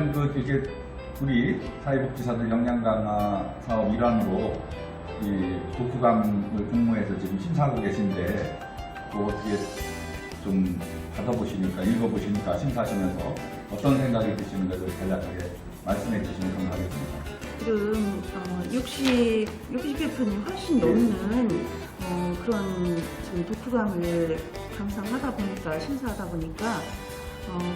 일단 이게 우리 사회복지사들 역량 강화 사업 일환으로 이 독후감을 공모해서 지금 심사하고 계신데 또 어떻게 좀 받아보시니까 읽어보시니까 심사하시면서 어떤 생각이 드시는가를 간략하게 말씀해 주시면 감사하겠습니다. 지금 60여 편이 훨씬 넘는 그런 지금 독후감을 감상하다 보니까 심사하다 보니까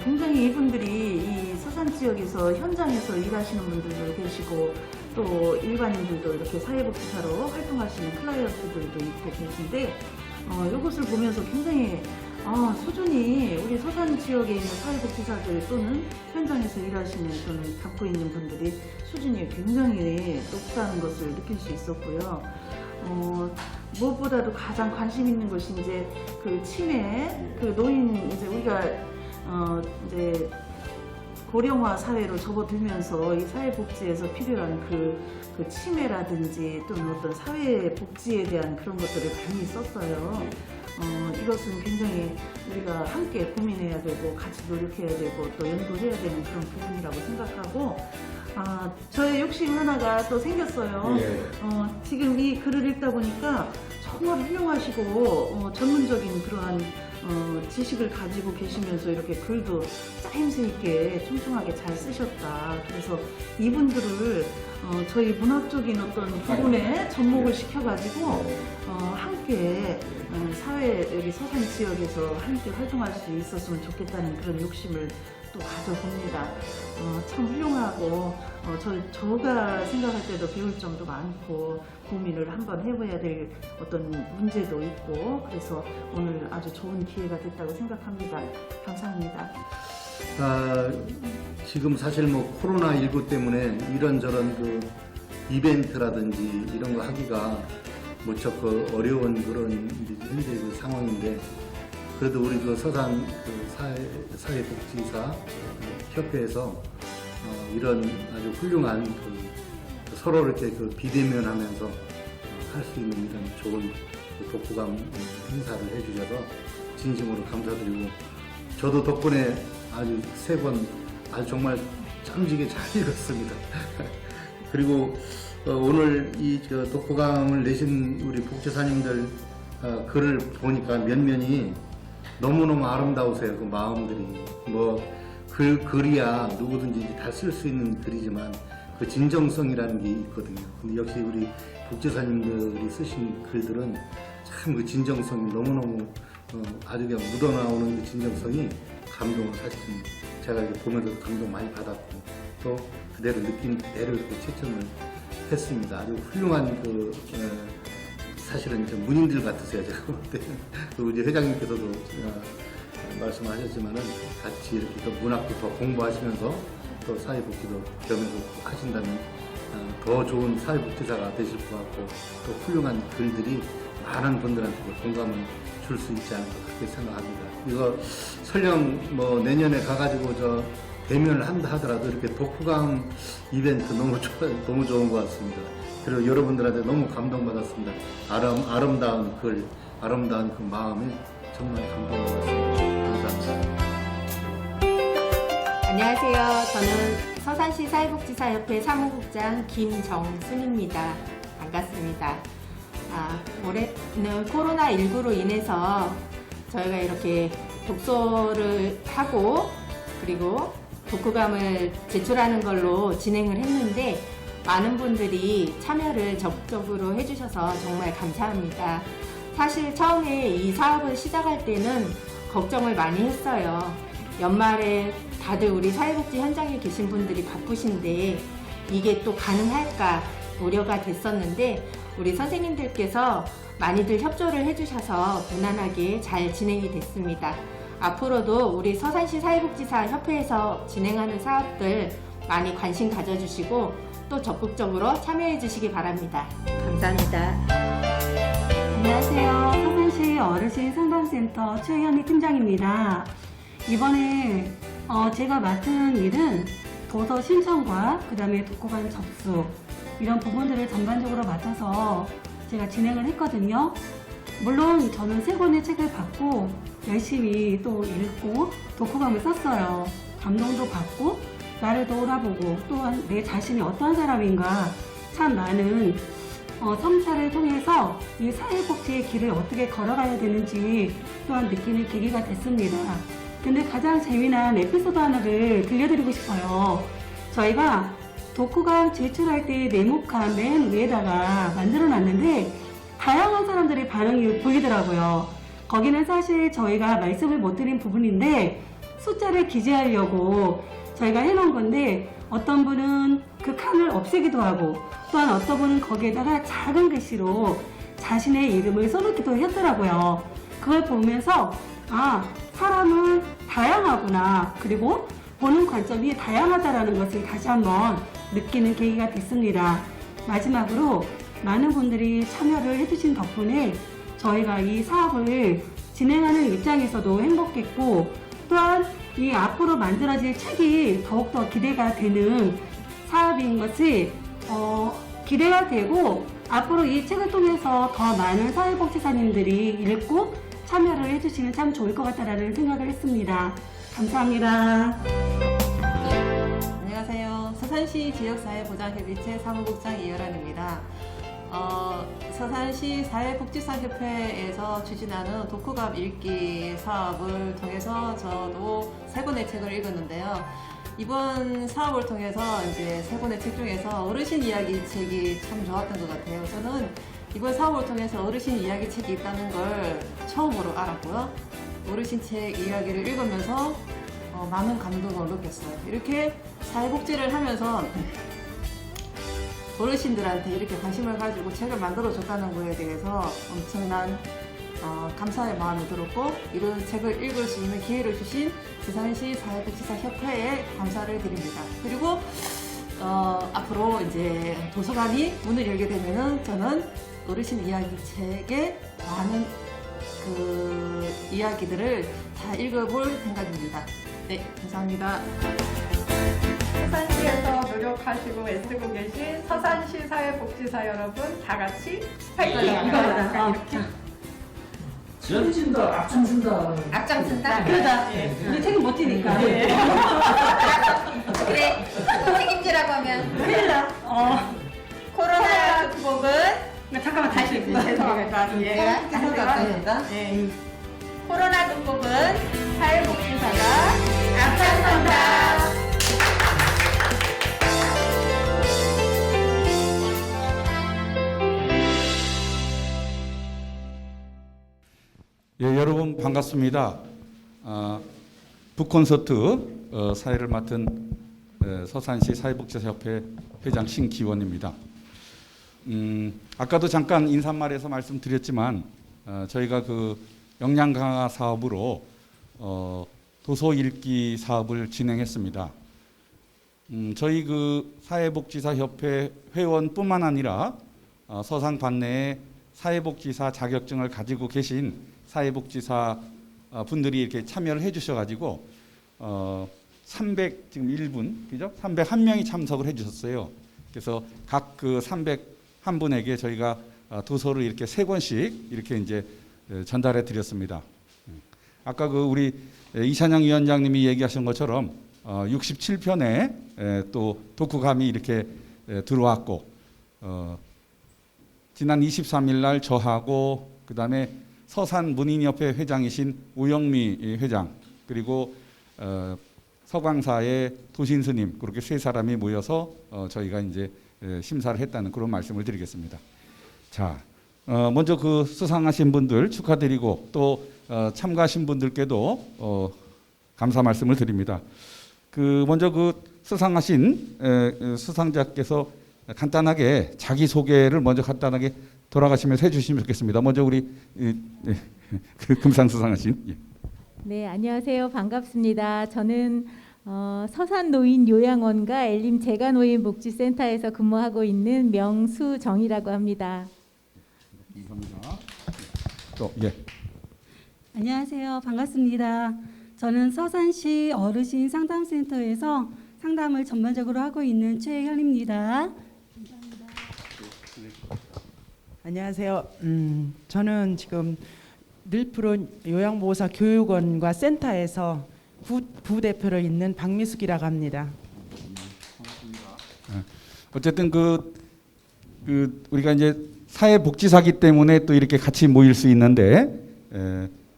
굉장히 이분들이 이 서산 지역에서 현장에서 일하시는 분들도 계시고 또 일반인들도 이렇게 사회복지사로 활동하시는 클라이언트들도 있고 계신데 이것을 보면서 굉장히 수준이 우리 서산 지역에 있는 사회복지사들 또는 현장에서 일하시는 또는 갖고 있는 분들이 수준이 굉장히 높다는 것을 느낄 수 있었고요. 무엇보다도 가장 관심 있는 것이 이제 그 치매, 그 노인 이제 우리가 이제 고령화 사회로 접어들면서 이 사회복지에서 필요한 그 치매라든지 또는 어떤 사회복지에 대한 그런 것들을 많이 썼어요. 이것은 굉장히 우리가 함께 고민해야 되고 같이 노력해야 되고 또 연구해야 되는 그런 부분이라고 생각하고 저의 욕심 하나가 또 생겼어요. 예. 지금 이 글을 읽다 보니까 정말 훌륭하시고 전문적인 그러한 지식을 가지고 계시면서 이렇게 글도 짜임새 있게 촘촘하게 잘 쓰셨다. 그래서 이분들을 저희 문학적인 어떤 부분에 접목을 시켜가지고 함께 사회 여기 서산 지역에서 함께 활동할 수 있었으면 좋겠다는 그런 욕심을 또 가져봅니다. 참 훌륭하고 저가 생각할 때도 배울 점도 많고 고민을 한번 해봐야 될 어떤 문제도 있고 그래서 오늘 아주 좋은 기회가 됐다고 생각합니다. 감사합니다. 지금 사실 코로나19 때문에 이런저런 그 이벤트라든지 이런 거 하기가 무척 어려운 그런 현재 그 상황인데 그래도 우리 그 서산 사회복지사 협회에서 이런 아주 훌륭한 서로 이렇게 비대면하면서 할 수 있는 이런 좋은 독후감 행사를 해주셔서 진심으로 감사드리고 저도 덕분에 아주 3번 아주 정말 짬지게 잘 읽었습니다. 그리고 오늘 이 독후감을 내신 우리 복지사님들 글을 보니까 면면이 너무너무 아름다우세요. 그 마음들이 글이야 누구든지 다 쓸 수 있는 글이지만 그 진정성이라는 게 있거든요. 근데 역시 우리 복지사님들이 쓰신 글들은 참 그 진정성이 너무너무 아주 그냥 묻어나오는 그 진정성이 감동을 사실은 제가 이렇게 보면서 감동 많이 받았고 또 그대로 느낀 대로 채점을 했습니다. 아주 훌륭한 사실은 좀 문인들 같으세요. 제가 볼 때. 우리 회장님께서도 말씀하셨지만은 같이 이렇게 또 문학도 더 공부하시면서 또 사회복지도 겸해서 하신다면 더 좋은 사회복지사가 되실 것 같고 또 훌륭한 글들이 많은 분들한테 공감을 줄 수 있지 않을까 그렇게 생각합니다. 이거 설령 내년에 가가지고 대면을 한다 하더라도 이렇게 독후감 이벤트 너무 좋은 것 같습니다. 그리고 여러분들한테 너무 감동받았습니다. 아름다운 글, 아름다운 그 마음에 정말 감동받았습니다. 감사합니다. 안녕하세요. 저는 서산시 사회복지사협회 사무국장 김정순입니다. 반갑습니다. 올해는 코로나19로 인해서 저희가 이렇게 독서를 하고 그리고 독후감을 제출하는 걸로 진행을 했는데 많은 분들이 참여를 적극적으로 해주셔서 정말 감사합니다. 사실 처음에 이 사업을 시작할 때는 걱정을 많이 했어요. 연말에 다들 우리 사회복지 현장에 계신 분들이 바쁘신데 이게 또 가능할까 우려가 됐었는데 우리 선생님들께서 많이들 협조를 해주셔서 무난하게 잘 진행이 됐습니다. 앞으로도 우리 서산시 사회복지사 협회에서 진행하는 사업들 많이 관심 가져주시고 또 적극적으로 참여해 주시기 바랍니다. 감사합니다. 안녕하세요. 서산시 어르신 상담센터 최현희 팀장입니다. 이번에 제가 맡은 일은 도서 신청과 그 다음에 독후감 접수 이런 부분들을 전반적으로 맡아서 제가 진행을 했거든요. 물론 저는 3권의 책을 받고 열심히 또 읽고 독후감을 썼어요. 감동도 받고 나를 돌아보고 또한 내 자신이 어떤 사람인가 참 많은 성찰을 통해서 이 사회복지의 길을 어떻게 걸어가야 되는지 또한 느끼는 계기가 됐습니다. 근데 가장 재미난 에피소드 하나를 들려드리고 싶어요. 저희가 독후감 제출할 때 네모칸 맨 위에다가 만들어 놨는데 다양한 사람들의 반응이 보이더라고요. 거기는 사실 저희가 말씀을 못 드린 부분인데 숫자를 기재하려고 저희가 해놓은 건데 어떤 분은 그 칸을 없애기도 하고 또한 어떤 분은 거기에다가 작은 글씨로 자신의 이름을 써놓기도 했더라고요. 그걸 보면서 아, 사람은 다양하구나. 그리고 보는 관점이 다양하다라는 것을 다시 한번 느끼는 계기가 됐습니다. 마지막으로 많은 분들이 참여를 해주신 덕분에 저희가 이 사업을 진행하는 입장에서도 행복했고 또한 이 앞으로 만들어질 책이 더욱더 기대가 되는 사업인 것이 기대가 되고 앞으로 이 책을 통해서 더 많은 사회복지사님들이 읽고 참여를 해주시면 참 좋을 것 같다라는 생각을 했습니다. 감사합니다. 안녕하세요. 서산시 지역사회보장협의체 사무국장 이열환입니다. 서산시 사회복지사협회에서 추진하는 독후감 읽기 사업을 통해서 저도 3권의 책을 읽었는데요. 이번 사업을 통해서 이제 3권의 책 중에서 어르신 이야기 책이 참 좋았던 것 같아요. 저는 이번 사업을 통해서 어르신 이야기 책이 있다는 걸 처음으로 알았고요. 어르신 책 이야기를 읽으면서 많은 감동을 느꼈어요. 이렇게 사회복지를 하면서 어르신들한테 이렇게 관심을 가지고 책을 만들어줬다는 거에 대해서 엄청난 감사의 마음이 들었고 이런 책을 읽을 수 있는 기회를 주신 서산시 사회복지사협회에 감사를 드립니다. 그리고 앞으로 이제 도서관이 문을 열게 되면은 저는 어르신 이야기 책의 많은 그 이야기들을 다 읽어볼 생각입니다. 네, 감사합니다. 서산시에서 노력하시고 애쓰고 계신 서산시 사회복지사 여러분 다 같이 파이팅! 이렇게 지어진다, 앞장선다. 앞장선다. 그러다 우리 책은 못 지니까. 그래, 책임지라고 하면 큰일 나. 코로나 극복은 잠깐만 다시. 죄송합니다. 예. 감사합니다. 예. 코로나 극복은 사회복지사가 앞장선다. 예, 여러분 반갑습니다. 북콘서트 사회를 맡은 서산시 사회복지사협회 회장 신기원입니다. 아까도 잠깐 인사말에서 말씀드렸지만 저희가 그 역량 강화 사업으로 도서 읽기 사업을 진행했습니다. 저희 그 사회복지사협회 회원뿐만 아니라 서산 관내에 사회복지사 자격증을 가지고 계신 사회복지사 분들이 이렇게 참여를 해주셔가지고 301분, 그죠? 301명이 참석을 해주셨어요. 그래서 각 그 301분에게 저희가 도서를 이렇게 3권씩 이렇게 이제 전달해 드렸습니다. 아까 그 우리 이찬영 위원장님이 얘기하신 것처럼 67편에 또 독후감이 이렇게 들어왔고 지난 23일 날 저하고 그다음에 서산 문인협회 회장이신 우영미 회장 그리고 서광사의 도신스님 그렇게 3사람이 모여서 저희가 이제 심사를 했다는 그런 말씀을 드리겠습니다. 자, 먼저 그 수상하신 분들 축하드리고 또 참가하신 분들께도 감사 말씀을 드립니다. 그 먼저 그 수상하신 수상자께서 간단하게 자기 소개를 먼저 간단하게 돌아가시면서 해주시면 좋겠습니다. 먼저 우리 그 금상 수상하신. 예. 네, 안녕하세요. 반갑습니다. 저는 서산노인요양원과 엘림 재가노인복지센터에서 근무하고 있는 명수정이라고 합니다. 감사합니다. 또 예. 안녕하세요. 반갑습니다. 저는 서산시 어르신 상담센터에서 상담을 전반적으로 하고 있는 최현입니다. 안녕하세요. 저는 지금 늘푸른 요양보호사 교육원과 센터에서 부대표로 있는 박미숙이라고 합니다. 어쨌든 우리가 이제 사회복지사기 때문에 또 이렇게 같이 모일 수 있는데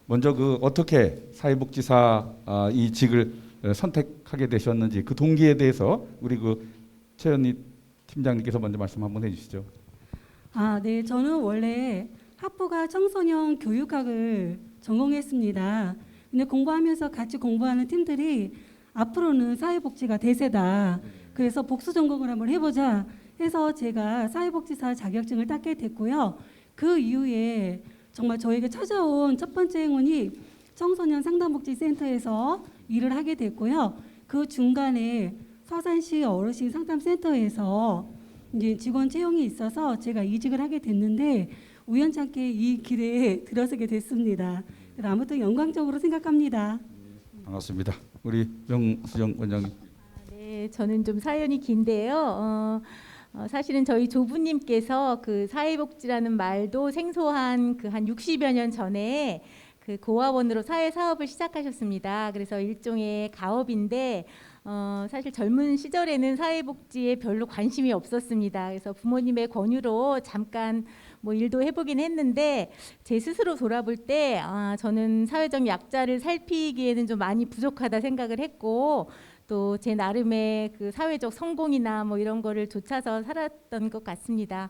먼저 어떻게 사회복지사 이 직을 선택하게 되셨는지 그 동기에 대해서 우리 최연희 팀장님께서 먼저 말씀 한번 해주시죠. 네. 저는 원래 학부가 청소년 교육학을 전공했습니다. 근데 공부하면서 같이 공부하는 팀들이 앞으로는 사회복지가 대세다. 그래서 복수 전공을 한번 해보자 해서 제가 사회복지사 자격증을 따게 됐고요. 그 이후에 정말 저에게 찾아온 첫 번째 행운이 청소년 상담복지센터에서 일을 하게 됐고요. 그 중간에 서산시 어르신 상담센터에서 이제 직원 채용이 있어서 제가 이직을 하게 됐는데 우연찮게 이 길에 들어서게 됐습니다. 그래서 아무튼 영광적으로 생각합니다. 반갑습니다. 우리 명수정 원장님. 네, 저는 좀 사연이 긴데요. 사실은 저희 조부님께서 그 사회복지라는 말도 생소한 한 60여 년 전에 그 고아원으로 사회 사업을 시작하셨습니다. 그래서 일종의 가업인데 사실 젊은 시절에는 사회복지에 별로 관심이 없었습니다. 그래서 부모님의 권유로 잠깐 뭐 일도 해보긴 했는데 제 스스로 돌아볼 때 저는 사회적 약자를 살피기에는 좀 많이 부족하다 생각을 했고 또 제 나름의 그 사회적 성공이나 뭐 이런 거를 좇아서 살았던 것 같습니다.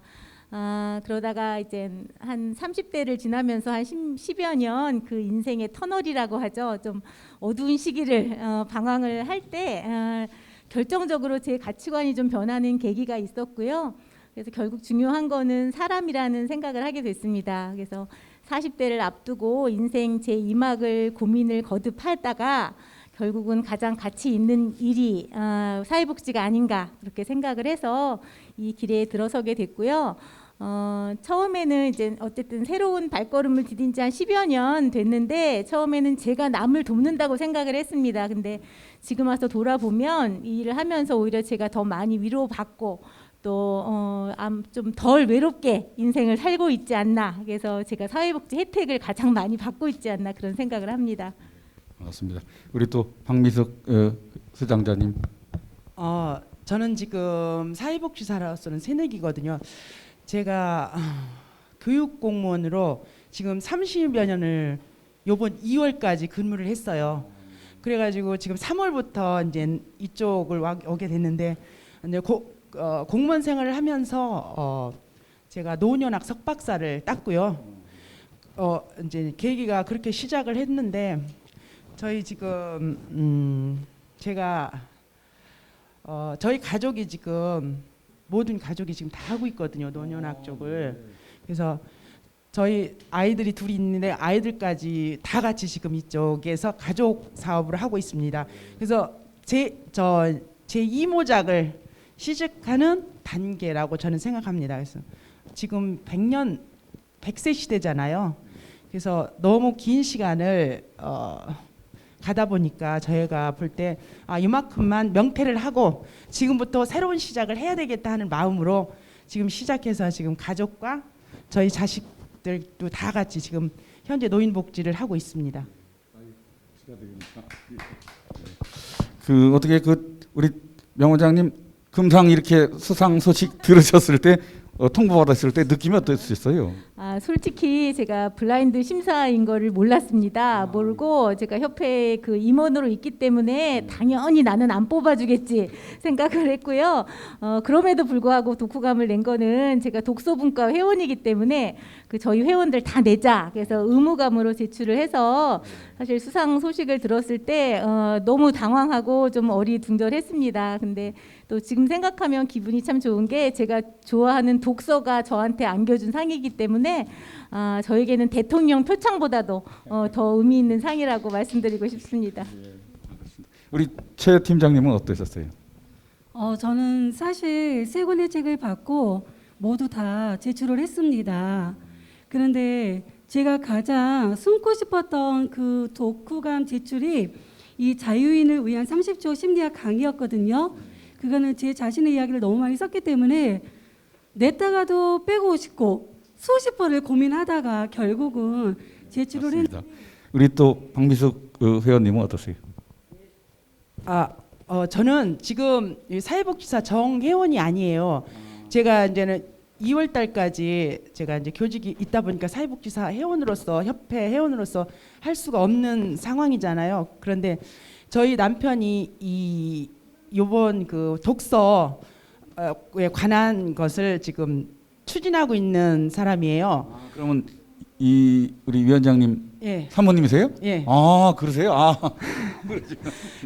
그러다가 이제 한 30대를 지나면서 한 10여 년 그 인생의 터널이라고 하죠. 좀 어두운 시기를 방황을 할 때 결정적으로 제 가치관이 좀 변하는 계기가 있었고요. 그래서 결국 중요한 거는 사람이라는 생각을 하게 됐습니다. 그래서 40대를 앞두고 인생 제 2막을 고민을 거듭하다가 결국은 가장 가치 있는 일이 사회복지가 아닌가 그렇게 생각을 해서 이 길에 들어서게 됐고요. 처음에는 이제 어쨌든 새로운 발걸음을 디딘 지 한 10여 년 됐는데 처음에는 제가 남을 돕는다고 생각을 했습니다. 근데 지금 와서 돌아보면 이 일을 하면서 오히려 제가 더 많이 위로받고 또 좀 덜 외롭게 인생을 살고 있지 않나. 그래서 제가 사회복지 혜택을 가장 많이 받고 있지 않나 그런 생각을 합니다. 반갑습니다. 우리 또 박미숙 수장자님. 저는 지금 사회복지사로서는 새내기거든요. 제가 교육 공무원으로 지금 30여 년을 요번 2월까지 근무를 했어요. 그래가지고 지금 3월부터 이제 이쪽을 오게 됐는데 이제 공무원 생활을 하면서 제가 노년학 석박사를 땄고요. 이제 계기가 그렇게 시작을 했는데 저희 지금 제가 저희 가족이 지금 모든 가족이 지금 다 하고 있거든요. 노년학 쪽을. 그래서 저희 아이들이 둘이 있는데 아이들까지 다 같이 지금 이쪽에서 가족 사업을 하고 있습니다. 그래서 제 이모작을 시작하는 단계라고 저는 생각합니다. 그래서 지금 100세 시대잖아요. 그래서 너무 긴 시간을 가다 보니까 저희가 볼 때 이만큼만 명퇴를 하고 지금부터 새로운 시작을 해야 되겠다 하는 마음으로 지금 시작해서 지금 가족과 저희 자식들도 다 같이 지금 현재 노인복지를 하고 있습니다. 어떻게 우리 명 원장님 금상 이렇게 수상 소식 들으셨을 때 통보받았을 때 느낌이 어떠셨어요? 솔직히 제가 블라인드 심사인 거를 몰랐습니다. 모르고 제가 협회 그 임원으로 있기 때문에 당연히 나는 안 뽑아주겠지 생각을 했고요. 그럼에도 불구하고 독후감을 낸 거는 제가 독서분과 회원이기 때문에 그 저희 회원들 다 내자. 그래서 의무감으로 제출을 해서 사실 수상 소식을 들었을 때 너무 당황하고 좀 어리둥절했습니다. 근데 또 지금 생각하면 기분이 참 좋은 게 제가 좋아하는 독서가 저한테 안겨준 상이기 때문에 저에게는 대통령 표창보다도 더 의미 있는 상이라고 말씀드리고 싶습니다. 우리 최 팀장님은 어떠셨어요? 저는 사실 세 권의 책을 받고 모두 다 제출을 했습니다. 그런데 제가 가장 숨고 싶었던 그 독후감 제출이 이 자유인을 위한 30조 심리학 강의였거든요. 그거는 제 자신의 이야기를 너무 많이 썼기 때문에 냈다가도 빼고 싶고 수십 번을 고민하다가 결국은 제출을 했습니다. 우리 또 박미숙 회원님은 어떠세요? 저는 지금 이 사회복지사 정회원이 아니에요. 제가 이제는 2월 달까지 제가 이제 교직이 있다 보니까 사회복지사 회원으로서 협회 회원으로서 할 수가 없는 상황이잖아요. 그런데 저희 남편이 이 요번 그 독서에 관한 것을 지금 추진하고 있는 사람이에요. 그러면 이 우리 위원장님 예. 사모님이세요? 예. 아 그러세요? 아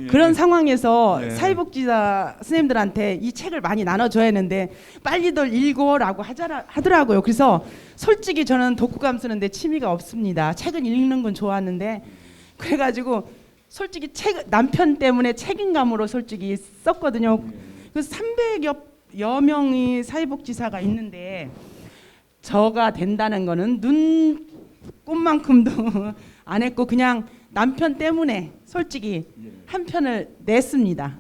그런 상황에서 네. 사회복지사 선생님들한테 이 책을 많이 나눠줘야 하는데 빨리들 읽어라고 하더라고요. 그래서 솔직히 저는 독후감 쓰는데 취미가 없습니다. 책은 읽는 건 좋아하는데 그래가지고 솔직히 남편 때문에 책임감으로 솔직히 썼거든요. 그래서 300여 명이 사회복지사가 있는데 저가 된다는 거는 눈꼽만큼도 안 했고 그냥 남편 때문에 솔직히 한 편을 냈습니다.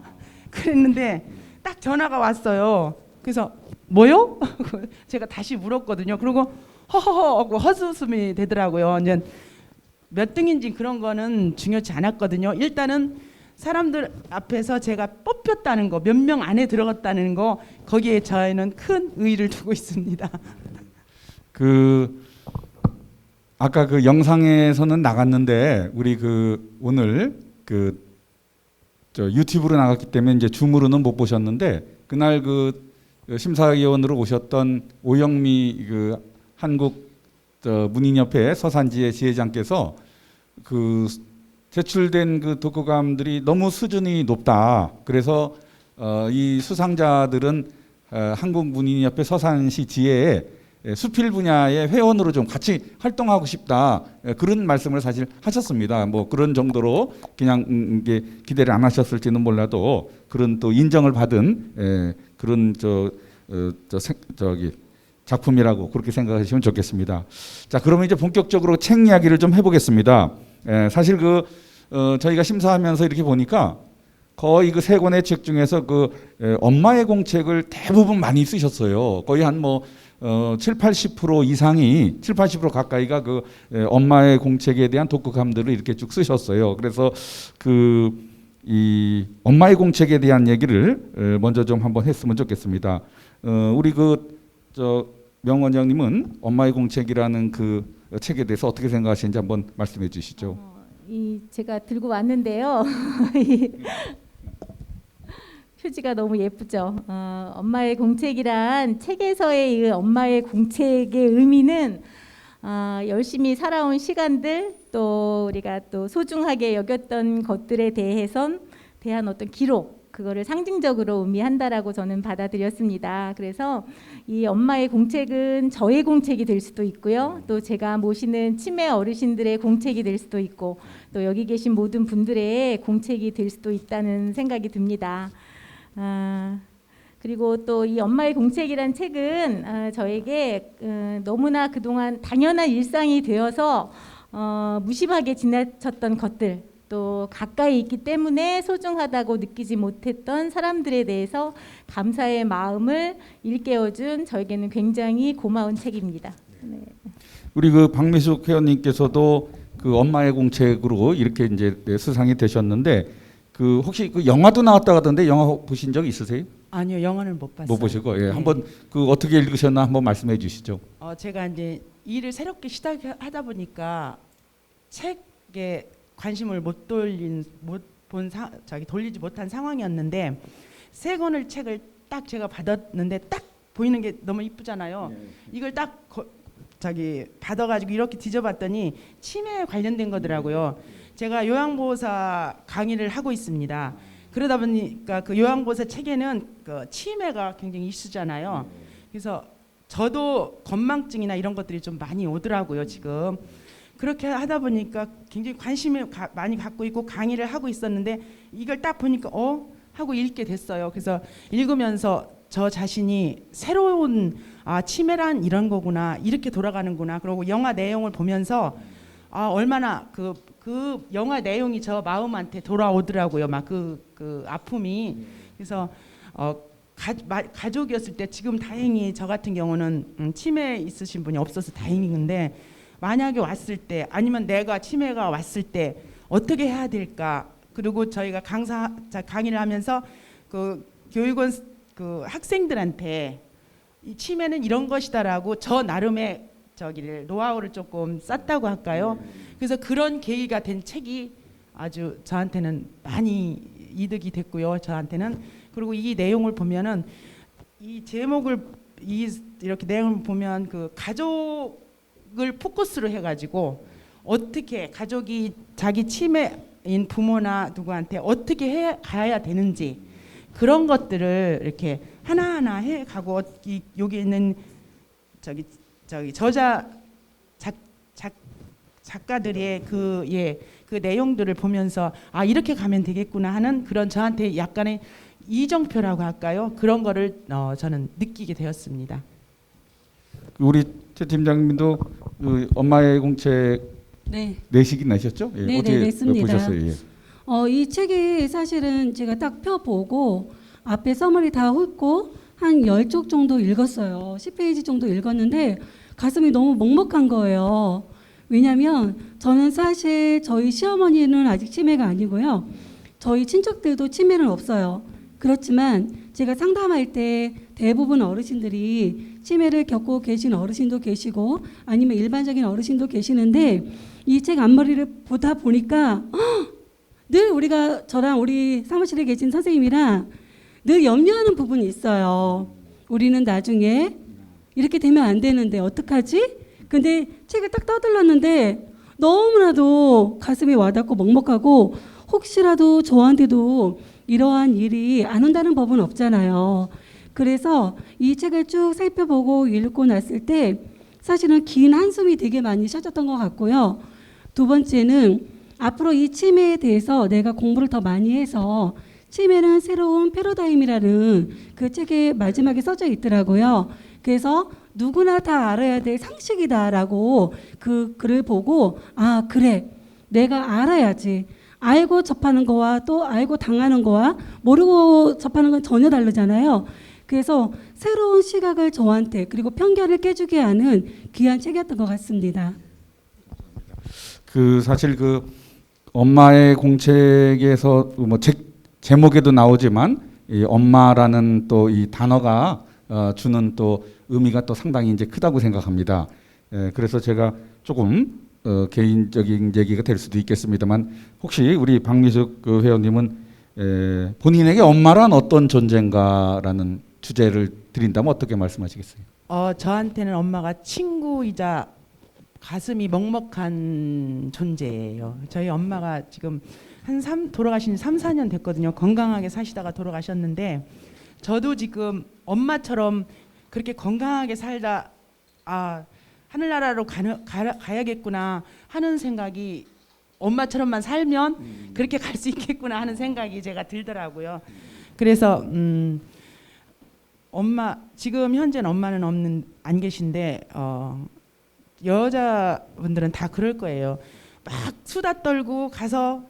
그랬는데 딱 전화가 왔어요. 그래서 뭐요? 제가 다시 물었거든요. 그리고 허허허 하고 헛웃음이 되더라고요. 이제 몇 등인지 그런 거는 중요치 않았거든요. 일단은 사람들 앞에서 제가 뽑혔다는 거, 몇 명 안에 들어갔다는 거 거기에 저희는 큰 의의를 두고 있습니다. 그 아까 그 영상에서는 나갔는데 우리 그 오늘 그 저 유튜브로 나갔기 때문에 이제 줌으로는 못 보셨는데 그날 그 심사위원으로 오셨던 오영미 그 한국 저 문인협회 서산지회 지회장께서 그 제출된 그 독후감들이 너무 수준이 높다. 그래서 이 수상자들은 한국 문인협회 서산시 지회에 수필 분야의 회원으로 좀 같이 활동하고 싶다 그런 말씀을 사실 하셨습니다. 뭐 그런 정도로 그냥 이게 기대를 안 하셨을지는 몰라도 그런 또 인정을 받은 그런 저기 작품이라고 그렇게 생각하시면 좋겠습니다. 자, 그러면 이제 본격적으로 책 이야기를 좀 해보겠습니다. 사실 그 저희가 심사하면서 이렇게 보니까 거의 그 세 권의 책 중에서 그 엄마의 공책을 대부분 많이 쓰셨어요. 거의 한 뭐 70-80% 이상이 70-80% 가까이가 그 엄마의 공책에 대한 독후감들을 이렇게 쭉 쓰셨어요. 그래서 그 이 엄마의 공책에 대한 얘기를 먼저 좀 한번 했으면 좋겠습니다. 우리 그 명 원장님은 엄마의 공책이라는 그 책에 대해서 어떻게 생각하시는지 한번 말씀해 주시죠. 제가 들고 왔는데요. 이 표지가 너무 예쁘죠. 엄마의 공책이란 책에서의 이 엄마의 공책의 의미는 열심히 살아온 시간들 또 우리가 또 소중하게 여겼던 것들에 대한 어떤 기록 그거를 상징적으로 의미한다라고 저는 받아들였습니다. 그래서 이 엄마의 공책은 저의 공책이 될 수도 있고요. 또 제가 모시는 치매 어르신들의 공책이 될 수도 있고 또 여기 계신 모든 분들의 공책이 될 수도 있다는 생각이 듭니다. 그리고 또 이 엄마의 공책이란 책은 저에게 너무나 그동안 당연한 일상이 되어서 무심하게 지나쳤던 것들 또 가까이 있기 때문에 소중하다고 느끼지 못했던 사람들에 대해서 감사의 마음을 일깨워준 저에게는 굉장히 고마운 책입니다. 네. 우리 그 박미숙 회원님께서도 그 엄마의 공책으로 이렇게 이제 수상이 되셨는데 그 혹시 그 영화도 나왔다 하던데 영화 보신 적 있으세요? 아니요, 영화는 못 봤어요. 못 보시고 네. 한번 그 어떻게 읽으셨나 한번 말씀해 주시죠. 제가 이제 일을 새롭게 시작하다 보니까 책에 관심을 돌리지 못한 상황이었는데 세 권을 책을 딱 제가 받았는데 딱 보이는 게 너무 이쁘잖아요. 이걸 딱 받아가지고 이렇게 뒤져봤더니 치매에 관련된 거더라고요. 제가 요양보호사 강의를 하고 있습니다. 그러다 보니까 그 요양보호사 책에는 그 치매가 굉장히 이슈잖아요. 그래서 저도 건망증이나 이런 것들이 좀 많이 오더라고요, 지금. 그렇게 하다 보니까 굉장히 관심을 많이 갖고 있고 강의를 하고 있었는데 이걸 딱 보니까 하고 읽게 됐어요. 그래서 읽으면서 저 자신이 새로운 치매란 이런 거구나, 이렇게 돌아가는구나. 그리고 영화 내용을 보면서 얼마나 그 영화 내용이 저 마음한테 돌아오더라고요. 막 그 아픔이. 그래서 가족이었을 때 지금 다행히 저 같은 경우는 치매 있으신 분이 없어서 다행인데 만약에 왔을 때 아니면 내가 치매가 왔을 때 어떻게 해야 될까 그리고 저희가 강의를 하면서 그 교육원 그 학생들한테 이 치매는 이런 것이다라고 저 나름의 저기를 노하우를 조금 쌌다고 할까요? 그래서 그런 계기가 된 책이 아주 저한테는 많이 이득이 됐고요. 저한테는. 그리고 이 내용을 보면은 이 제목을 이렇게 내용을 보면 그 가족을 포커스로 해가지고 어떻게 가족이 자기 치매인 부모나 누구한테 어떻게 해 가야 되는지 그런 것들을 이렇게 하나하나 해 가고 여기 있는 저기 작가들의 그 내용들을 보면서 아 이렇게 가면 되겠구나 하는 그런 저한테 약간의 이정표라고 할까요? 그런 거를 저는 느끼게 되었습니다. 우리 최 팀장님도 그 엄마의 공책 네. 내시기 내셨죠? 예, 네, 어떻게 냈습니다. 보셨어요? 예. 이 책이 사실은 제가 딱 펴보고 앞에 서머리 다 훑고 한 10쪽 정도 읽었어요. 10페이지 정도 읽었는데 가슴이 너무 먹먹한 거예요. 왜냐하면 저는 사실 저희 시어머니는 아직 치매가 아니고요. 저희 친척들도 치매는 없어요. 그렇지만 제가 상담할 때 대부분 어르신들이 치매를 겪고 계신 어르신도 계시고 아니면 일반적인 어르신도 계시는데 이 책 앞머리를 보다 보니까 늘 우리가 저랑 우리 사무실에 계신 선생님이랑 늘 염려하는 부분이 있어요. 우리는 나중에 이렇게 되면 안 되는데 어떡하지? 근데 책을 딱 떠들렀는데 너무나도 가슴이 와닿고 먹먹하고 혹시라도 저한테도 이러한 일이 안 온다는 법은 없잖아요. 그래서 이 책을 쭉 살펴보고 읽고 났을 때 사실은 긴 한숨이 되게 많이 쉬어졌던 것 같고요. 두 번째는 앞으로 이 치매에 대해서 내가 공부를 더 많이 해서 치매는 새로운 패러다임이라는 그 책에 마지막에 써져 있더라고요. 그래서 누구나 다 알아야 될 상식이다라고 그 글을 보고 아 그래 내가 알아야지. 알고 접하는 거와 또 알고 당하는 거와 모르고 접하는 건 전혀 다르잖아요. 그래서 새로운 시각을 저한테 그리고 편견을 깨주게 하는 귀한 책이었던 것 같습니다. 그 사실 그 엄마의 공책에서 뭐 책 제목에도 나오지만 이 엄마라는 또 이 단어가 주는 또 의미가 또 상당히 이제 크다고 생각합니다. 그래서 제가 조금 개인적인 얘기가 될 수도 있겠습니다만 혹시 우리 박미숙 그 회원님은 본인에게 엄마란 어떤 존재인가라는 주제를 드린다면 어떻게 말씀하시겠어요? 저한테는 엄마가 친구이자 가슴이 먹먹한 존재예요. 저희 엄마가 지금 돌아가신 3, 4년 됐거든요. 건강하게 사시다가 돌아가셨는데 저도 지금 엄마처럼 그렇게 건강하게 살다 하늘나라로 가야겠구나 하는 생각이 엄마처럼만 살면 그렇게 갈 수 있겠구나 하는 생각이 제가 들더라고요. 그래서 엄마 지금 현재는 엄마는 안 계신데 여자분들은 다 그럴 거예요. 막 수다 떨고 가서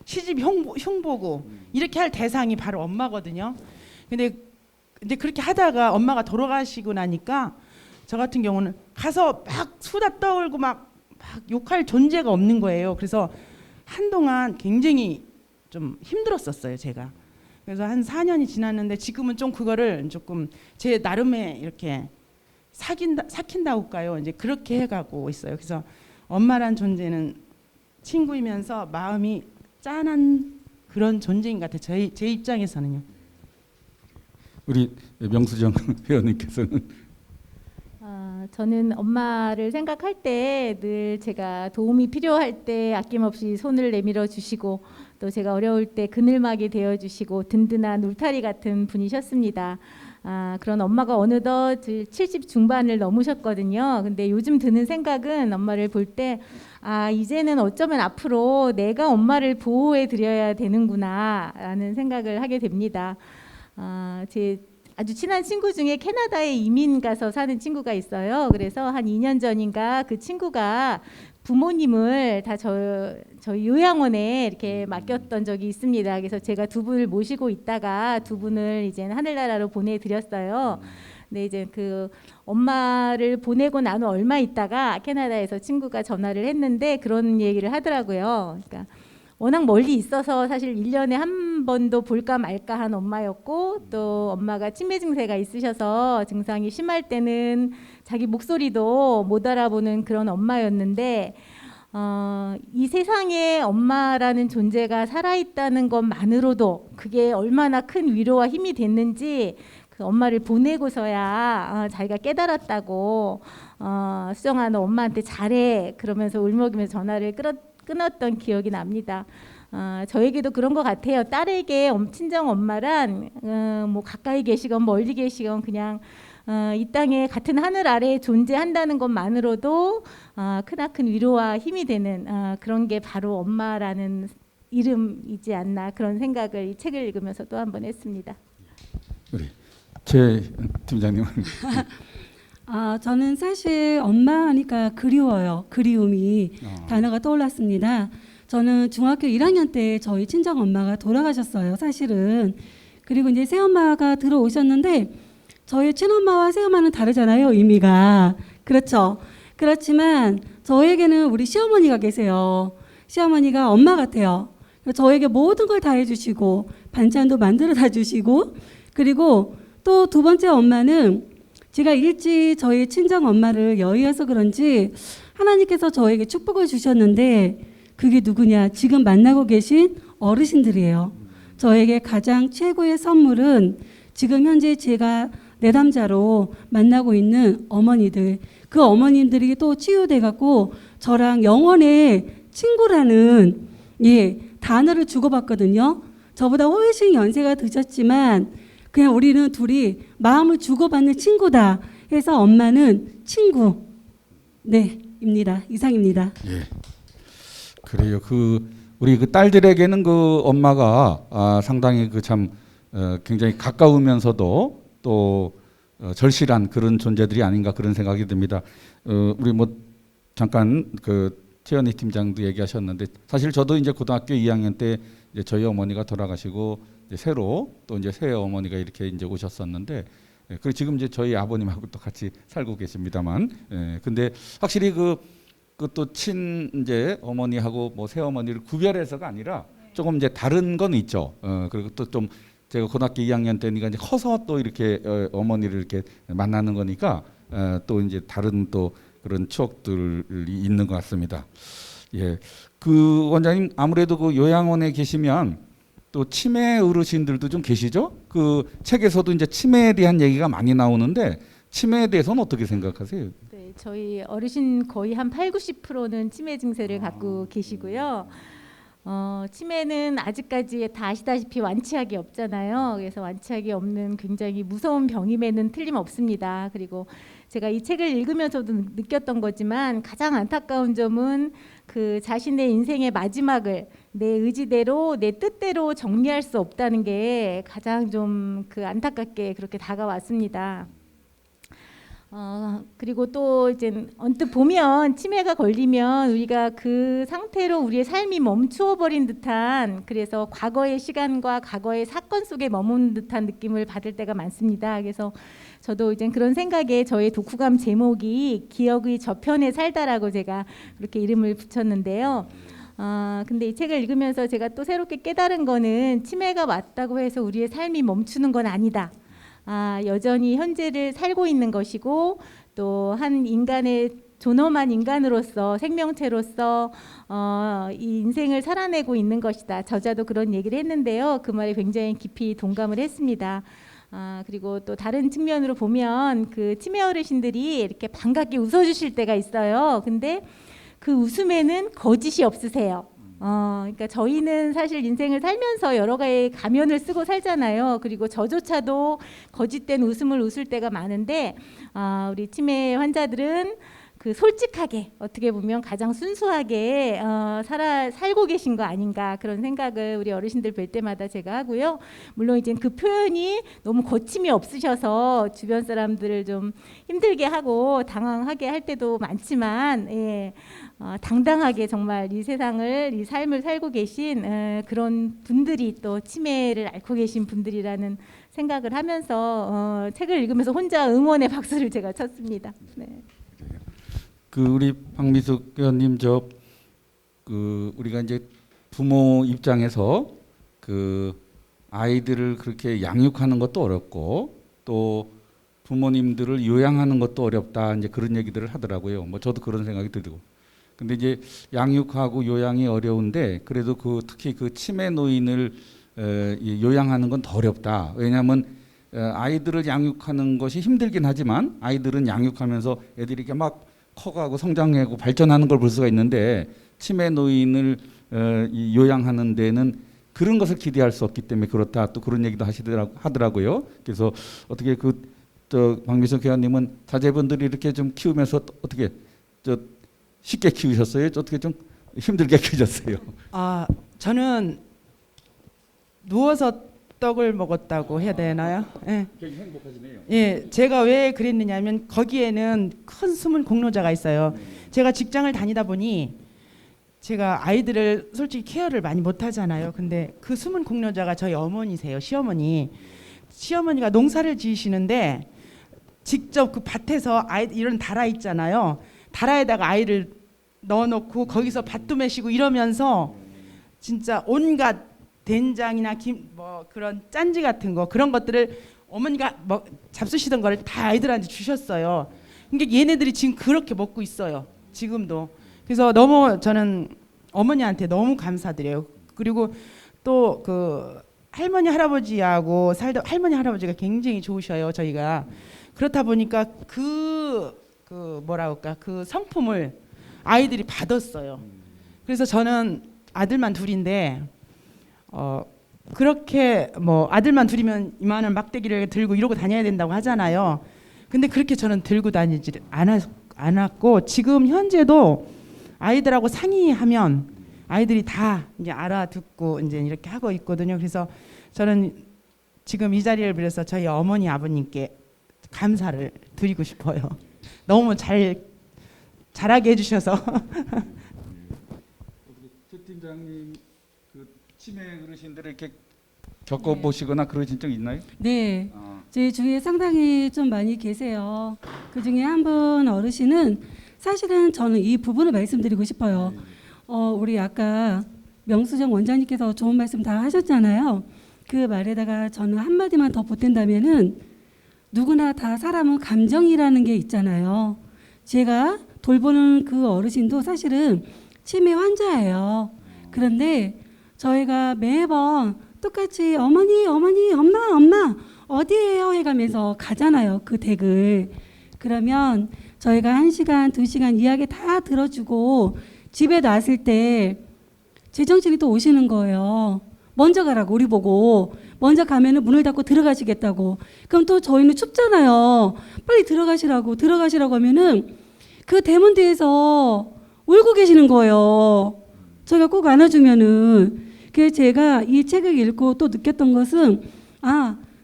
시집 흉보고 이렇게 할 대상이 바로 엄마거든요. 근데 그렇게 하다가 엄마가 돌아가시고 나니까 저 같은 경우는 가서 막 수다 떨고 막 욕할 존재가 없는 거예요. 그래서 한동안 굉장히 좀 힘들었었어요, 제가. 그래서 한 4년이 지났는데 지금은 좀 그거를 조금 제 나름의 이렇게 삭힌다고 할까요? 이제 그렇게 해가고 있어요. 그래서 엄마란 존재는 친구이면서 마음이 짠한 그런 존재인 것 같아요. 제 입장에서는요. 우리 명수정 회원님께서는 저는 엄마를 생각할 때 늘 제가 도움이 필요할 때 아낌없이 손을 내밀어 주시고 또 제가 어려울 때 그늘막이 되어 주시고 든든한 울타리 같은 분이셨습니다. 그런 엄마가 어느덧 70 중반을 넘으셨거든요. 근데 요즘 드는 생각은 엄마를 볼 때 이제는 어쩌면 앞으로 내가 엄마를 보호해 드려야 되는구나라는 생각을 하게 됩니다. 제 아주 친한 친구 중에 캐나다에 이민 가서 사는 친구가 있어요. 그래서 한 2년 전인가 그 친구가 부모님을 다 저희 요양원에 이렇게 맡겼던 적이 있습니다. 그래서 제가 두 분을 모시고 있다가 두 분을 이제는 하늘나라로 보내드렸어요. 근데 이제 그 엄마를 보내고 나는 얼마 있다가 캐나다에서 친구가 전화를 했는데 그런 얘기를 하더라고요. 그러니까 워낙 멀리 있어서 사실 1년에 한 번도 볼까 말까 한 엄마였고, 또 엄마가 치매 증세가 있으셔서 증상이 심할 때는 자기 목소리도 못 알아보는 그런 엄마였는데, 이 세상에 엄마라는 존재가 살아있다는 것만으로도 그게 얼마나 큰 위로와 힘이 됐는지 그 엄마를 보내고서야 자기가 깨달았다고, 수정아 너 엄마한테 잘해 그러면서 울먹이면서 전화를 끊었던 기억이 납니다. 저에게도 그런 것 같아요. 딸에게 친정 엄마란 뭐 가까이 계시건 멀리 계시건 그냥 이 땅에 같은 하늘 아래에 존재한다는 것만으로도 크나큰 위로와 힘이 되는 그런 게 바로 엄마라는 이름이지 않나, 그런 생각을 이 책을 읽으면서 또 한 번 했습니다. 우리 최 팀장님은 저는 사실 엄마 하니까 그리워요. 그리움이 단어가 떠올랐습니다. 저는 중학교 1학년 때 저희 친정 엄마가 돌아가셨어요, 사실은. 그리고 이제 새엄마가 들어오셨는데 저희 친엄마와 새엄마는 다르잖아요, 의미가. 그렇죠. 그렇지만 저에게는 우리 시어머니가 계세요. 시어머니가 엄마 같아요. 저에게 모든 걸 다 해주시고 반찬도 만들어다 주시고, 그리고 또 두 번째 엄마는 제가 일찍 저희 친정 엄마를 여의어서 그런지 하나님께서 저에게 축복을 주셨는데, 그게 누구냐? 지금 만나고 계신 어르신들이에요. 저에게 가장 최고의 선물은 지금 현재 제가 내담자로 만나고 있는 어머니들, 그 어머님들이 또 치유돼 갖고 저랑 영원의 친구라는 단어를 주고받거든요. 저보다 훨씬 연세가 드셨지만 그냥 우리는 둘이 마음을 주고받는 친구다 해서 엄마는 친구. 입니다. 이상입니다. 예. 그래요. 우리 그 딸들에게는 그 엄마가 상당히 굉장히 가까우면서도 또 절실한 그런 존재들이 아닌가, 그런 생각이 듭니다. 우리 뭐 잠깐 최연희 팀장도 얘기하셨는데, 사실 저도 이제 고등학교 2학년 때 이제 저희 어머니가 돌아가시고 이제 새로 또 이제 새 어머니가 이렇게 이제 오셨었는데, 그리고 지금 이제 저희 아버님하고 또 같이 살고 계십니다만, 근데 확실히 그 또 이제 어머니하고 뭐 새 어머니를 구별해서가 아니라 조금 이제 다른 건 있죠. 그리고 또 좀 제가 고등학교 2학년 때니까 이제 커서 또 이렇게 어머니를 이렇게 만나는 거니까 또 이제 다른 또 그런 추억들이 있는 것 같습니다. 예, 그 원장님 아무래도 그 요양원에 계시면 또 치매 어르신들도 좀 계시죠? 그 책에서도 이제 치매에 대한 얘기가 많이 나오는데 치매에 대해서는 어떻게 생각하세요? 네, 저희 어르신 거의 한 80~90%는 치매 증세를 갖고 계시고요. 치매는 아직까지 다 아시다시피 완치약이 없잖아요. 그래서 완치약이 없는 굉장히 무서운 병임에는 틀림없습니다. 그리고 제가 이 책을 읽으면서도 느꼈던 거지만 가장 안타까운 점은 그 자신의 인생의 마지막을 내 의지대로 내 뜻대로 정리할 수 없다는 게 가장 좀 안타깝게 그렇게 다가왔습니다. 그리고 또 이제 언뜻 보면 치매가 걸리면 우리가 그 상태로 우리의 삶이 멈추어 버린 듯한, 그래서 과거의 시간과 과거의 사건 속에 머문 듯한 느낌을 받을 때가 많습니다. 그래서 저도 이제 그런 생각에 저의 독후감 제목이 기억의 저편에 살다라고 제가 그렇게 이름을 붙였는데요. 근데 이 책을 읽으면서 제가 또 새롭게 깨달은 거는 치매가 왔다고 해서 우리의 삶이 멈추는 건 아니다. 여전히 현재를 살고 있는 것이고, 또 한 인간의 존엄한 인간으로서 생명체로서 이 인생을 살아내고 있는 것이다. 저자도 그런 얘기를 했는데요. 그 말에 굉장히 깊이 동감을 했습니다. 그리고 또 다른 측면으로 보면 그 치매 어르신들이 이렇게 반갑게 웃어주실 때가 있어요. 근데 그 웃음에는 거짓이 없으세요. 그러니까 저희는 사실 인생을 살면서 여러 가지 가면을 쓰고 살잖아요. 그리고 저조차도 거짓된 웃음을 웃을 때가 많은데, 우리 치매 환자들은 그 솔직하게, 어떻게 보면 가장 순수하게 살고 계신 거 아닌가, 그런 생각을 우리 어르신들 뵐 때마다 제가 하고요. 물론 이제 그 표현이 너무 거침이 없으셔서 주변 사람들을 좀 힘들게 하고 당황하게 할 때도 많지만, 당당하게 정말 이 세상을, 이 삶을 살고 계신 그런 분들이 또 치매를 앓고 계신 분들이라는 생각을 하면서 책을 읽으면서 혼자 응원의 박수를 제가 쳤습니다. 네. 우리 박미숙 의원님, 우리가 이제 부모 입장에서 그 아이들을 그렇게 양육하는 것도 어렵고 또 부모님들을 요양하는 것도 어렵다 이제 그런 얘기들을 하더라고요. 뭐 저도 그런 생각이 들고. 근데 이제 양육하고 요양이 어려운데 그래도 그 특히 그 치매 노인을 이 요양하는 건 더 어렵다. 왜냐하면 아이들을 양육하는 것이 힘들긴 하지만 아이들은 양육하면서 애들이 이렇게 막 커가고 성장하고 발전하는 걸 볼 수가 있는데 치매 노인을 이 요양하는 데는 그런 것을 기대할 수 없기 때문에 그렇다. 또 그런 얘기도 하더라고요. 그래서 어떻게 박미숙 회원님은 자제분들이 이렇게 좀 키우면서 어떻게 쉽게 키우셨어요? 어떻게 좀 힘들게 키우셨어요? 아, 저는 누워서 떡을 먹었다고 해야 되나요? 예. 굉장히 행복하시네요. 예, 제가 왜 그랬느냐면 거기에는 큰 숨은 공로자가 있어요. 제가 직장을 다니다 보니 제가 아이들을 솔직히 케어를 많이 못 하잖아요. 근데 그 숨은 공로자가 저희 어머니세요. 시어머니. 시어머니가 농사를 지으시는데 직접 그 밭에서 이런 다라 있잖아요. 다라에다가 아이를 넣어놓고 거기서 밭도 매시고 이러면서 진짜 온갖 된장이나 김 뭐 그런 짠지 같은 거 그런 것들을 어머니가 뭐 잡수시던 거를 다 아이들한테 주셨어요. 그러니까 얘네들이 지금 그렇게 먹고 있어요. 지금도. 그래서 너무 저는 어머니한테 너무 감사드려요. 그리고 또 그 할머니 할아버지하고 살다 할머니 할아버지가 굉장히 좋으셔요. 저희가 그렇다 보니까 그 뭐라 할까 그 성품을 아이들이 받았어요. 그래서 저는 아들만 둘인데 그렇게 뭐 아들만 둘이면 이만한 막대기를 들고 이러고 다녀야 된다고 하잖아요. 근데 그렇게 저는 들고 다니지 않았고 지금 현재도 아이들하고 상의하면 아이들이 다 이제 알아듣고 이제 이렇게 하고 있거든요. 그래서 저는 지금 이 자리를 빌어서 저희 어머니 아버님께 감사를 드리고 싶어요. 너무 잘하게 해주셔서. 최 팀장님 그 치매 어르신들을 이렇게 겪어보시거나 그러신 적 있나요? 네, 제 주위에 상당히 좀 많이 계세요. 그 중에 한 분 어르신은 사실은 저는 이 부분을 말씀드리고 싶어요. 우리 아까 명수정 원장님께서 좋은 말씀 다 하셨잖아요. 그 말에다가 저는 한마디만 더 보탠다면은 누구나 다 사람은 감정이라는 게 있잖아요. 제가 돌보는 그 어르신도 사실은 치매 환자예요. 그런데 저희가 매번 똑같이 어머니, 엄마 어디에요? 해가면서 가잖아요. 그 댁을. 그러면 저희가 1시간, 2시간 이야기 다 들어주고 집에 나왔을 때 제정신이 또 오시는 거예요. 먼저 가라고 우리 보고. 먼저 가면은 문을 닫고 들어가시겠다고. 그럼 또 저희는 춥잖아요. 빨리 들어가시라고 하면은 그 대문 뒤에서 울고 계시는 거예요. 저희가 꼭 안아주면은. 그래서 제가 이 책을 읽고 또 느꼈던 것은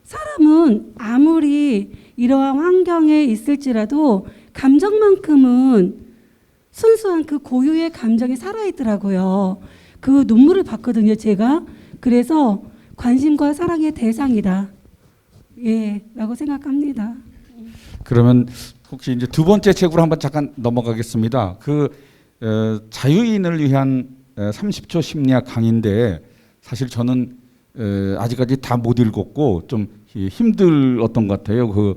사람은 아무리 이러한 환경에 있을지라도 감정만큼은 순수한 그 고유의 감정이 살아있더라고요. 그 눈물을 봤거든요, 제가. 그래서 관심과 사랑의 대상이다. 예, 라고 생각합니다. 그러면 혹시 이제 두 번째 책으로 한번 잠깐 넘어가겠습니다. 자유인을 위한 30초 심리학 강의인데 사실 저는 아직까지 다 못 읽었고 좀 힘들었던 것 같아요.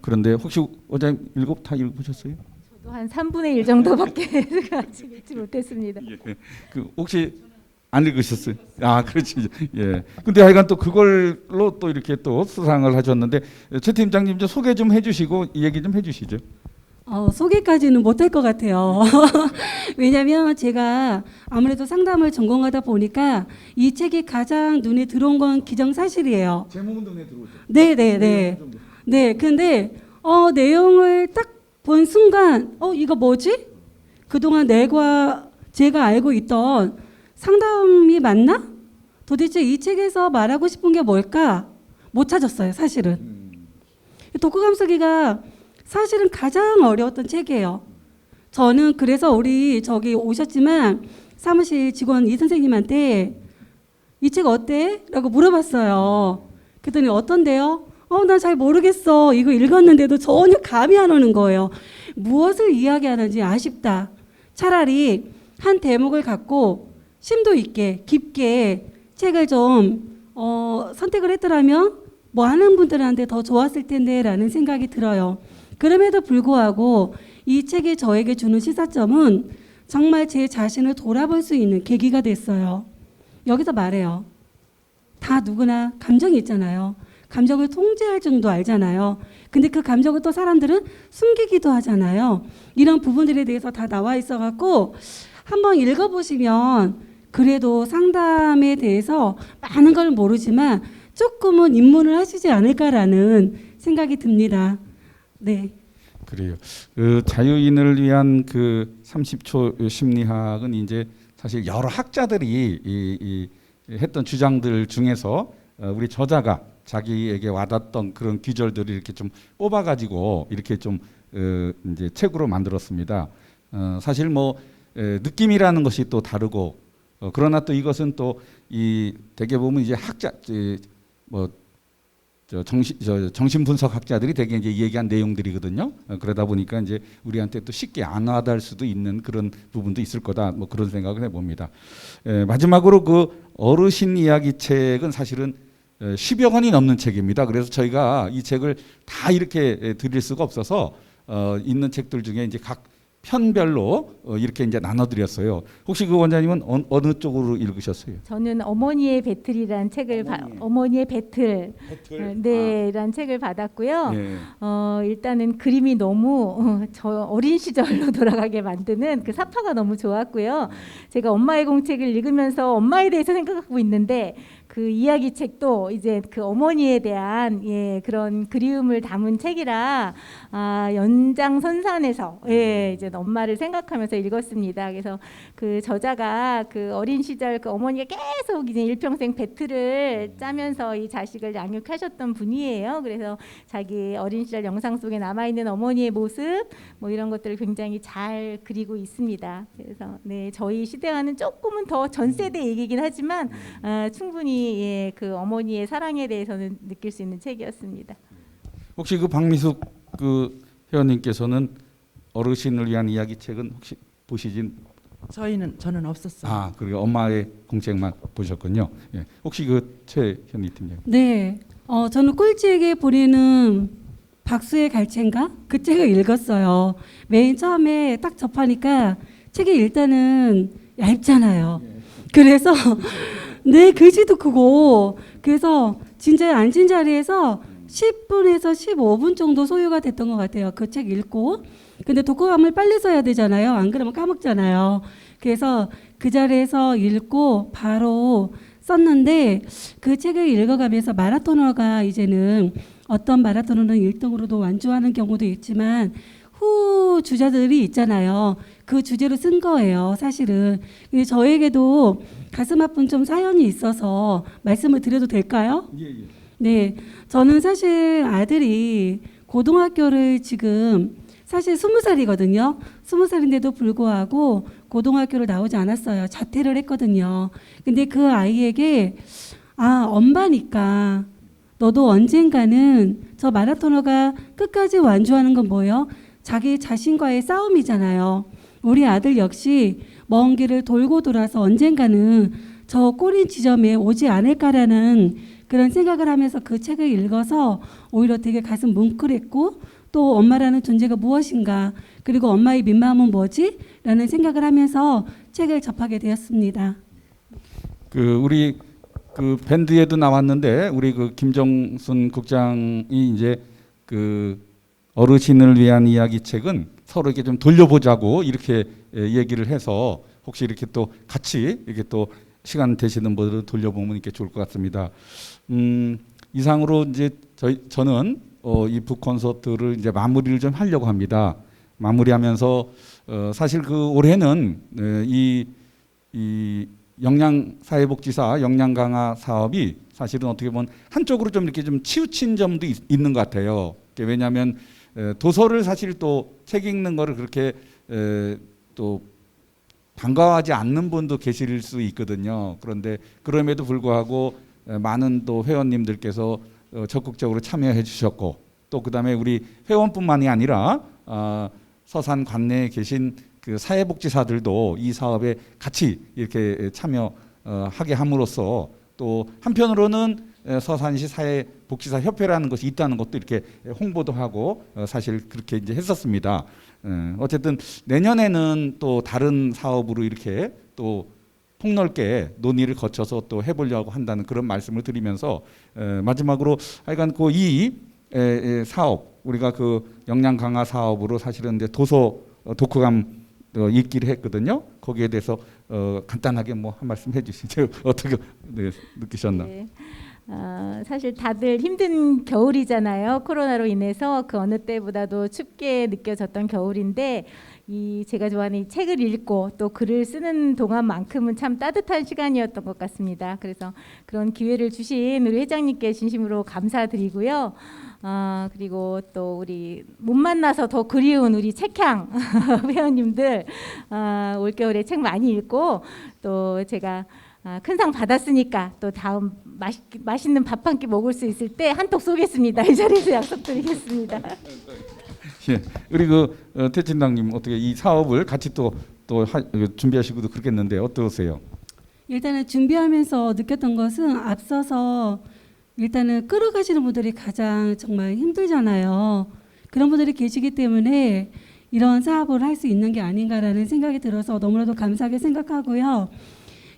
그런데 혹시 원장님 다 읽으셨어요? 저도 한 3분의 1 정도밖에 아직 읽지 못했습니다. 예. 혹시 안 읽으셨어요? 그렇지. 예. 근데 하여간 또 그걸로 또 이렇게 또 수상을 하셨는데 최 팀장님 좀 소개 좀 해주시고 얘기 좀 해주시죠. 소개까지는 못할 것 같아요. 왜냐하면 제가 아무래도 상담을 전공하다 보니까 이 책이 가장 눈에 들어온 건 기정사실이에요. 제목은 눈에 들어오죠. 네네네. 네, 근데 내용을 딱 본 순간 이거 뭐지? 그동안 제가 알고 있던 상담이 맞나? 도대체 이 책에서 말하고 싶은 게 뭘까? 못 찾았어요, 사실은. 독후감 쓰기가 사실은 가장 어려웠던 책이에요. 저는 그래서 우리 저기 오셨지만 사무실 직원 이 선생님한테 이 책 어때? 라고 물어봤어요. 그랬더니 어떤데요? 나 잘 모르겠어. 이거 읽었는데도 전혀 감이 안 오는 거예요. 무엇을 이야기하는지 아쉽다. 차라리 한 대목을 갖고 심도 있게 깊게 책을 좀 선택을 했더라면 뭐 하는 분들한테 더 좋았을 텐데라는 생각이 들어요. 그럼에도 불구하고 이 책이 저에게 주는 시사점은 정말 제 자신을 돌아볼 수 있는 계기가 됐어요. 여기서 말해요. 다 누구나 감정이 있잖아요. 감정을 통제할 줄도 알잖아요. 근데 그 감정을 또 사람들은 숨기기도 하잖아요. 이런 부분들에 대해서 다 나와 있어갖고 한번 읽어보시면 그래도 상담에 대해서 많은 걸 모르지만 조금은 입문을 하시지 않을까라는 생각이 듭니다. 네. 그래요. 그 자유인을 위한 그 30초 심리학은 이제 사실 여러 학자들이 이 했던 주장들 중에서 우리 저자가 자기에게 와닿던 그런 귀절들을 이렇게 좀 뽑아가지고 이렇게 좀 이제 책으로 만들었습니다. 사실 뭐 느낌이라는 것이 또 다르고 그러나 또 이것은 또 이 대개 보면 이제 학자 뭐 정신 분석 학자들이 되게 이제 얘기한 내용들이거든요. 그러다 보니까 이제 우리한테 또 쉽게 안 와닿을 수도 있는 그런 부분도 있을 거다. 뭐 그런 생각을 해봅니다. 마지막으로 그 어르신 이야기 책은 사실은 10여 권이 넘는 책입니다. 그래서 저희가 이 책을 다 이렇게 드릴 수가 없어서 있는 책들 중에 이제 각 편별로 이렇게 이제 나눠드렸어요. 혹시 그 원장님은 어느 쪽으로 읽으셨어요? 저는 어머니의 배틀이란 책을 어머니의 배틀, 네란 책을 받았고요. 네. 일단은 그림이 너무 저 어린 시절로 돌아가게 만드는 그 사파가 너무 좋았고요. 제가 엄마의 공책을 읽으면서 엄마에 대해서 생각하고 있는데 그 이야기 책도 이제 그 어머니에 대한 그런 그리움을 담은 책이라 연장선상에서 이제 엄마를 생각하면서 읽었습니다. 그래서 그 저자가 그 어린 시절 그 어머니가 계속 이제 일평생 배틀을 짜면서 이 자식을 양육하셨던 분이에요. 그래서 자기 어린 시절 영상 속에 남아 있는 어머니의 모습 뭐 이런 것들을 굉장히 잘 그리고 있습니다. 그래서 네, 저희 시대와는 조금은 더 전 세대 얘기긴 하지만 충분히 그 어머니의 사랑에 대해서는 느낄 수 있는 책이었습니다. 혹시 그 박미숙 그 회원님께서는 어르신을 위한 이야기 책은 혹시 보시진? 저는 없었어요. 그리고 엄마의 공책만 보셨군요. 예. 혹시 그 최현희 팀장님? 네. 저는 꼴찌에게 보내는 박수의 갈채인가? 그 책을 읽었어요. 맨 처음에 딱 접하니까 책이 일단은 얇잖아요. 그래서 네, 글씨도 크고 그래서 진짜 앉은 자리에서 10분에서 15분 정도 소요가 됐던 것 같아요. 그 책 읽고. 근데 독후감을 빨리 써야 되잖아요. 안 그러면 까먹잖아요. 그래서 그 자리에서 읽고 바로 썼는데 그 책을 읽어가면서 마라토너가 이제는 어떤 마라토너는 1등으로도 완주하는 경우도 있지만 후 주자들이 있잖아요. 그 주제로 쓴 거예요, 사실은. 근데 저에게도 가슴 아픈 좀 사연이 있어서 말씀을 드려도 될까요? 예. 네, 저는 사실 아들이 고등학교를 지금 사실 20살이거든요. 20살인데도 불구하고 고등학교를 나오지 않았어요. 자퇴를 했거든요. 근데 그 아이에게 엄마니까 너도 언젠가는 저 마라토너가 끝까지 완주하는 건 뭐예요? 자기 자신과의 싸움이잖아요. 우리 아들 역시 먼 길을 돌고 돌아서 언젠가는 저 꼬린 지점에 오지 않을까라는 그런 생각을 하면서 그 책을 읽어서 오히려 되게 가슴 뭉클했고 또 엄마라는 존재가 무엇인가 그리고 엄마의 민마음은 뭐지? 라는 생각을 하면서 책을 접하게 되었습니다. 그 우리 그 밴드에도 나왔는데 우리 그 김정순 국장이 이제 그 어르신을 위한 이야기 책은 서로 이렇게 좀 돌려보자고 이렇게 얘기를 해서 혹시 이렇게 또 같이 이렇게 또 시간 되시는 분들 돌려보면 이렇게 좋을 것 같습니다. 이상으로 이제 저는 이 북콘서트를 이제 마무리를 좀 하려고 합니다. 마무리하면서 사실 그 올해는 이 영양사회복지사 영양강화 사업이 사실은 어떻게 보면 한쪽으로 좀 이렇게 좀 치우친 점도 있는 것 같아요. 왜냐하면 도서를 사실 또 책 읽는 거를 그렇게 또 반가워하지 않는 분도 계실 수 있거든요. 그런데 그럼에도 불구하고 많은 또 회원님들께서 적극적으로 참여해 주셨고 또 그다음에 우리 회원뿐만이 아니라 서산 관내에 계신 그 사회복지사들도 이 사업에 같이 이렇게 참여하게 함으로써 또 한편으로는 서산시 사회복지사 협회라는 것이 있다는 것도 이렇게 홍보도 하고 사실 그렇게 이제 했었습니다. 어쨌든 내년에는 또 다른 사업으로 이렇게 또 폭넓게 논의를 거쳐서 또 해보려고 한다는 그런 말씀을 드리면서 마지막으로 하여간 그 이 사업 우리가 그 역량 강화 사업으로 사실은 이제 독후감 읽기를 했거든요. 거기에 대해서 간단하게 뭐 한 말씀 해주시죠. 어떻게 느끼셨나? 네. 사실 다들 힘든 겨울이잖아요. 코로나로 인해서 그 어느 때보다도 춥게 느껴졌던 겨울인데 이 제가 좋아하는 이 책을 읽고 또 글을 쓰는 동안만큼은 참 따뜻한 시간이었던 것 같습니다. 그래서 그런 기회를 주신 우리 회장님께 진심으로 감사드리고요. 그리고 또 우리 못 만나서 더 그리운 우리 책향 회원님들 올겨울에 책 많이 읽고 또 제가 큰 상 받았으니까 또 다음 맛있는 밥 한 끼 먹을 수 있을 때 한턱 쏘겠습니다. 이 자리에서 약속드리겠습니다. 예, 우리 그 태진당님 어떻게 이 사업을 같이 또 준비하시고도 그렇겠는데 어떠세요? 일단은 준비하면서 느꼈던 것은 앞서서 일단은 끌어가시는 분들이 가장 정말 힘들잖아요. 그런 분들이 계시기 때문에 이런 사업을 할 수 있는 게 아닌가라는 생각이 들어서 너무나도 감사하게 생각하고요.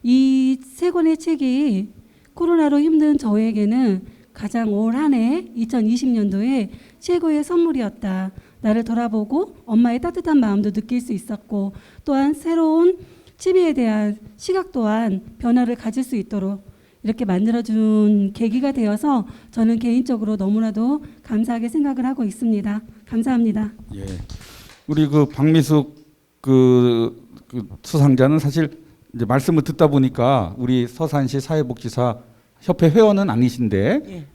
이 세 권의 책이 코로나로 힘든 저에게는 가장 올 한 해 2020년도에 최고의 선물이었다. 나를 돌아보고 엄마의 따뜻한 마음도 느낄 수 있었고 또한 새로운 취미에 대한 시각 또한 변화를 가질 수 있도록 이렇게 만들어준 계기가 되어서 저는 개인적으로 너무나도 감사하게 생각을 하고 있습니다. 감사합니다. 예, 우리 그 박미숙 그 수상자는 사실 이제 말씀을 듣다 보니까 우리 서산시 사회복지사 협회 회원은 아니신데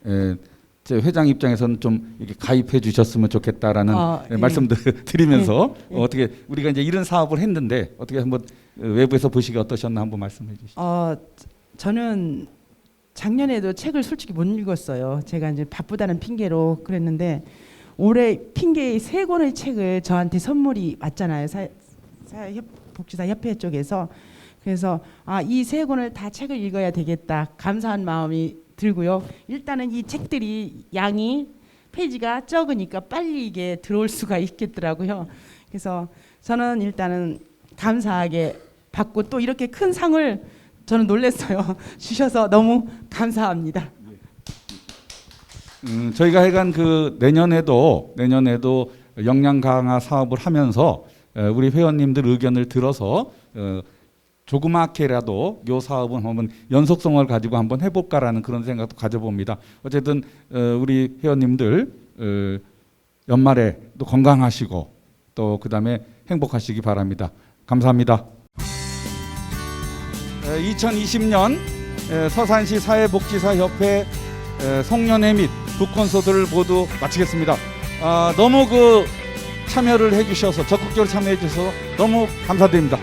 제 회장 입장에서는 좀 이렇게 가입해 주셨으면 좋겠다라는 말씀도 드리면서 어떻게 우리가 이제 이런 사업을 했는데 어떻게 한번 외부에서 보시기 어떠셨나 한번 말씀해 주시죠. 저는 작년에도 책을 솔직히 못 읽었어요. 제가 이제 바쁘다는 핑계로 그랬는데 올해 핑계의 3권의 책을 저한테 선물이 왔잖아요. 사회복지사 협회 쪽에서. 그래서 이 3권을 다 책을 읽어야 되겠다. 감사한 마음이 들고요. 일단은 이 책들이 양이 페이지가 적으니까 빨리 이게 들어올 수가 있겠더라고요. 그래서 저는 일단은 감사하게 받고 또 이렇게 큰 상을 저는 놀랐어요. 주셔서 너무 감사합니다. 저희가 하여간 그 내년에도 역량 강화 사업을 하면서 우리 회원님들 의견을 들어서 조그맣게라도 요 사업은 한번 연속성을 가지고 한번 해볼까라는 그런 생각도 가져봅니다. 어쨌든 우리 회원님들 연말에 또 건강하시고 또 그다음에 행복하시기 바랍니다. 감사합니다. 2020년 서산시 사회복지사협회 송년회 및 북콘서트를 모두 마치겠습니다. 너무 그 참여를 해주셔서 적극적으로 참여해 주셔서 너무 감사드립니다.